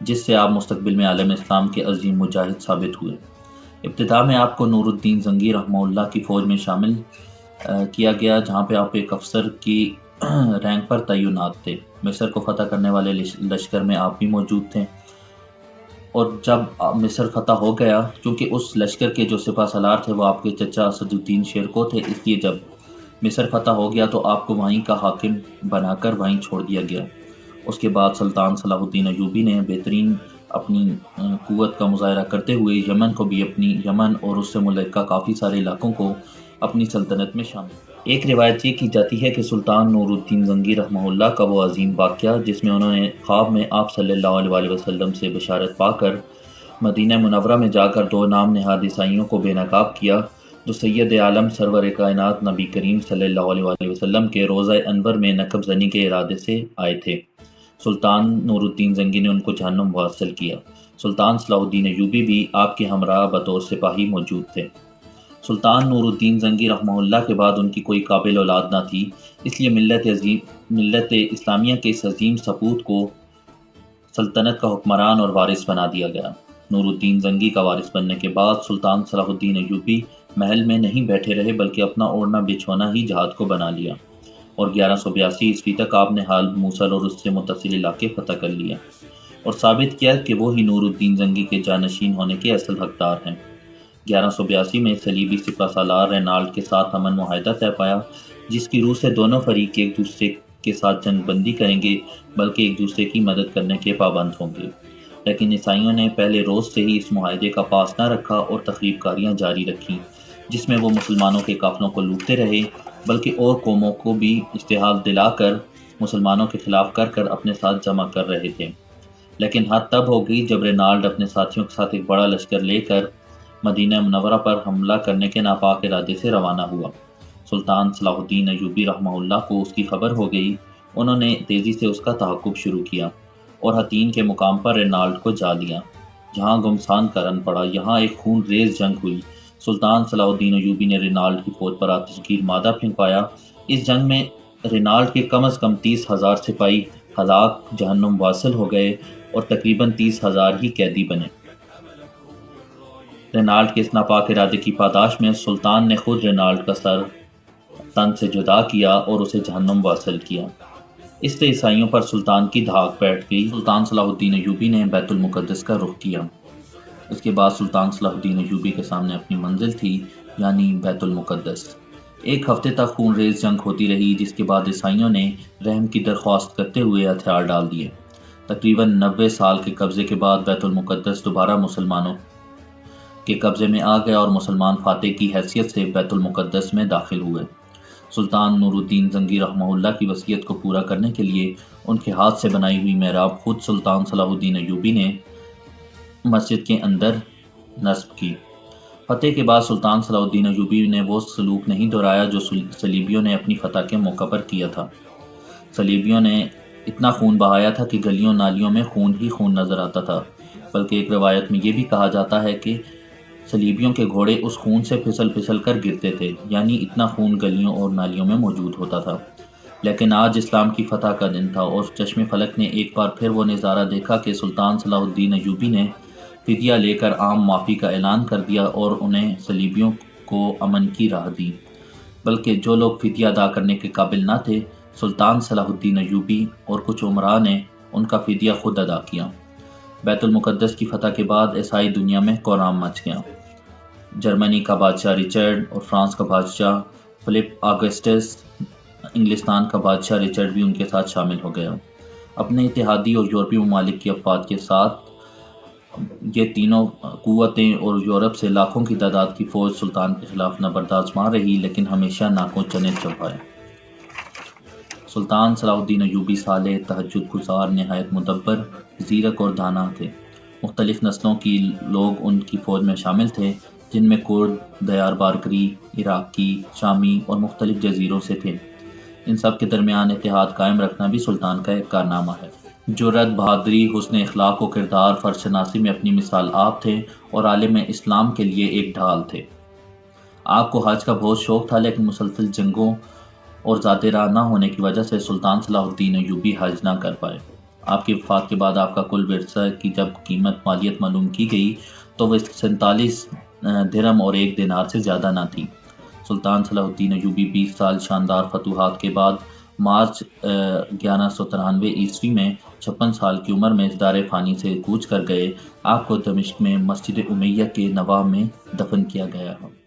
جس سے آپ مستقبل میں عالم اسلام کے عظیم مجاہد ثابت ہوئے۔ ابتدا میں آپ کو نور الدین زنگی رحمہ اللہ کی فوج میں شامل کیا گیا، جہاں پہ آپ ایک افسر کی رینک پر تعینات تھے۔ مصر کو فتح کرنے والے لشکر میں آپ بھی موجود تھے، اور جب مصر فتح ہو گیا، چونکہ اس لشکر کے جو سپہ سالار تھے وہ آپ کے چچا اسد الدین شیرکو تھے، اس لیے جب مصر فتح ہو گیا تو آپ کو وہیں کا حاکم بنا کر وہیں چھوڑ دیا گیا۔ اس کے بعد سلطان صلاح الدین ایوبی نے بہترین اپنی قوت کا مظاہرہ کرتے ہوئے یمن اور اس سے ملحقہ کافی سارے علاقوں کو اپنی سلطنت میں شامل۔ ایک روایت یہ کی جاتی ہے کہ سلطان نور الدین زنگی رحمہ اللہ کا وہ عظیم واقعہ جس میں انہوں نے خواب میں آپ صلی اللہ علیہ وسلم سے بشارت پا کر مدینہ منورہ میں جا کر 2 نام نہاد عیسائیوں کو بے نقاب کیا، جو سید عالم سرور کائنات نبی کریم صلی اللہ علیہ وسلم کے روضہ انور میں نقب زنی کے ارادے سے آئے تھے۔ سلطان نور الدین زنگی نے ان کو جہنم واصل کیا۔ سلطان صلاح الدین ایوبی بھی آپ کے ہمراہ بطور سپاہی موجود تھے۔ سلطان نور الدین زنگی رحمہ اللہ کے بعد ان کی کوئی قابل اولاد نہ تھی، اس لیے ملت اسلامیہ کے اس عظیم سپوت کو سلطنت کا حکمران اور وارث بنا دیا گیا۔ نور الدین زنگی کا وارث بننے کے بعد سلطان صلاح الدین ایوبی محل میں نہیں بیٹھے رہے بلکہ اپنا اوڑھنا بچھونا ہی جہاد کو بنا لیا، اور 1182 عیسوی تک آپ نے حال موصل اور اس سے متصل علاقے فتح کر لیا اور ثابت کیا کہ وہی نور الدین زنگی کے جانشین ہونے کے اصل حقدار ہیں۔ 1182 میں صلیبی سپہ سالار رینالڈ کے ساتھ امن معاہدہ طے پایا، جس کی روح سے دونوں فریق ایک دوسرے کے ساتھ جنگ بندی کریں گے بلکہ ایک دوسرے کی مدد کرنے کے پابند ہوں گے، لیکن عیسائیوں نے پہلے روز سے ہی اس معاہدے کا پاس نہ رکھا اور تخریب کاریاں جاری رکھیں، جس میں وہ مسلمانوں کے قافلوں کو لوٹتے رہے بلکہ اور قوموں کو بھی اشتعال دلا کر مسلمانوں کے خلاف کر اپنے ساتھ جمع کر رہے تھے۔ لیکن حد تب ہو گئی جب رینالڈ اپنے ساتھیوں کے ساتھ ایک بڑا لشکر لے کر مدینہ منورہ پر حملہ کرنے کے ناپاک ارادے سے روانہ ہوا۔ سلطان صلاح الدین ایوبی رحمہ اللہ کو اس کی خبر ہو گئی، انہوں نے تیزی سے اس کا تعاقب شروع کیا اور حطین کے مقام پر رینالڈ کو جا لیا، جہاں گمسان کا رن پڑا۔ یہاں ایک خون ریز جنگ ہوئی۔ سلطان صلاح الدین ایوبی نے رینالڈ کی فوج پر آتش گیر مادہ پھینکوایا۔ اس جنگ میں رینالڈ کے کم از کم 30,000 سپاہی ہلاک جہنم واصل ہو گئے اور تقریباً 30,000 ہی قیدی بنے۔ رینالڈ کے اس ناپاک ارادے کی پاداش میں سلطان نے خود رینالڈ کا سر تن سے جدا کیا اور اسے جہنم واصل کیا۔ اس سے عیسائیوں پر سلطان کی دھاک بیٹھ گئی۔ سلطان صلاح الدین ایوبی نے بیت المقدس کا رخ کیا۔ اس کے بعد سلطان صلاح الدین ایوبی کے سامنے اپنی منزل تھی، یعنی بیت المقدس۔ ایک ہفتے تک خون ریز جنگ ہوتی رہی، جس کے بعد عیسائیوں نے رحم کی درخواست کرتے ہوئے ہتھیار ڈال دیے۔ تقریباً 90 سال کے قبضے کے بعد بیت المقدس دوبارہ مسلمانوں کے قبضے میں آ گیا اور مسلمان فاتح کی حیثیت سے بیت المقدس میں داخل ہوئے۔ سلطان نور الدین زنگی رحمہ اللہ کی وصیت کو پورا کرنے کے لیے ان کے ہاتھ سے بنائی ہوئی محراب خود سلطان صلاح الدین ایوبی نے مسجد کے اندر نصب کی۔ فتح کے بعد سلطان صلاح الدین ایوبی نے وہ سلوک نہیں دہرایا جو صلیبیوں نے اپنی فتح کے موقع پر کیا تھا۔ صلیبیوں نے اتنا خون بہایا تھا کہ گلیوں نالیوں میں خون ہی خون نظر آتا تھا، بلکہ ایک روایت میں یہ بھی کہا جاتا ہے کہ صلیبیوں کے گھوڑے اس خون سے پھسل کر گرتے تھے، یعنی اتنا خون گلیوں اور نالیوں میں موجود ہوتا تھا۔ لیکن آج اسلام کی فتح کا دن تھا اور چشم فلک نے ایک بار پھر وہ نظارہ دیکھا کہ سلطان صلاح الدین ایوبی نے فدیہ لے کر عام معافی کا اعلان کر دیا اور انہیں صلیبیوں کو امن کی راہ دی، بلکہ جو لوگ فدیہ ادا کرنے کے قابل نہ تھے، سلطان صلاح الدین ایوبی اور کچھ عمراء نے ان کا فدیہ خود ادا کیا۔ بیت المقدس کی فتح کے بعد عیسائی دنیا میں کوہرام مچ گیا۔ جرمنی کا بادشاہ رچرڈ اور فرانس کا بادشاہ فلپ آگسٹس، انگلستان کا بادشاہ رچرڈ بھی ان کے ساتھ شامل ہو گیا۔ اپنے اتحادی اور یورپی ممالک کی افواج کے ساتھ یہ تینوں قوتیں اور یورپ سے لاکھوں کی تعداد کی فوج سلطان کے خلاف نبرد مار رہی، لیکن ہمیشہ ناکوں چنے چبائے۔ سلطان صلاح الدین ایوبی صالح، تہجد گزار، نہایت مدبر، زیرک اور دانا تھے۔ مختلف نسلوں کی لوگ ان کی فوج میں شامل تھے، جن میں کرد، دیار بارکری، عراقی، شامی اور مختلف جزیروں سے تھے۔ ان سب کے درمیان اتحاد قائم رکھنا بھی سلطان کا ایک کارنامہ ہے۔ جرأت، بہادری، حسن اخلاق و کردار، فرض شناسی میں اپنی مثال آپ تھے اور عالم اسلام کے لیے ایک ڈھال تھے۔ آپ کو حج کا بہت شوق تھا، لیکن مسلسل جنگوں اور ذات راہ نہ ہونے کی وجہ سے سلطان صلاح الدین ایوبی حج نہ کر پائے۔ آپ کی وفات کے بعد آپ کا کل ورثہ کی جب قیمت مالیت معلوم کی گئی تو وہ 47 درہم اور 1 دینار سے زیادہ نہ تھی۔ سلطان صلاح الدین ایوبی 20 سال شاندار فتوحات کے بعد مارچ 1193 عیسوی میں 56 سال کی عمر میں اس دار فانی سے کوچ کر گئے۔ آپ کو دمشق میں مسجد امیہ کے نواب میں دفن کیا گیا ہے۔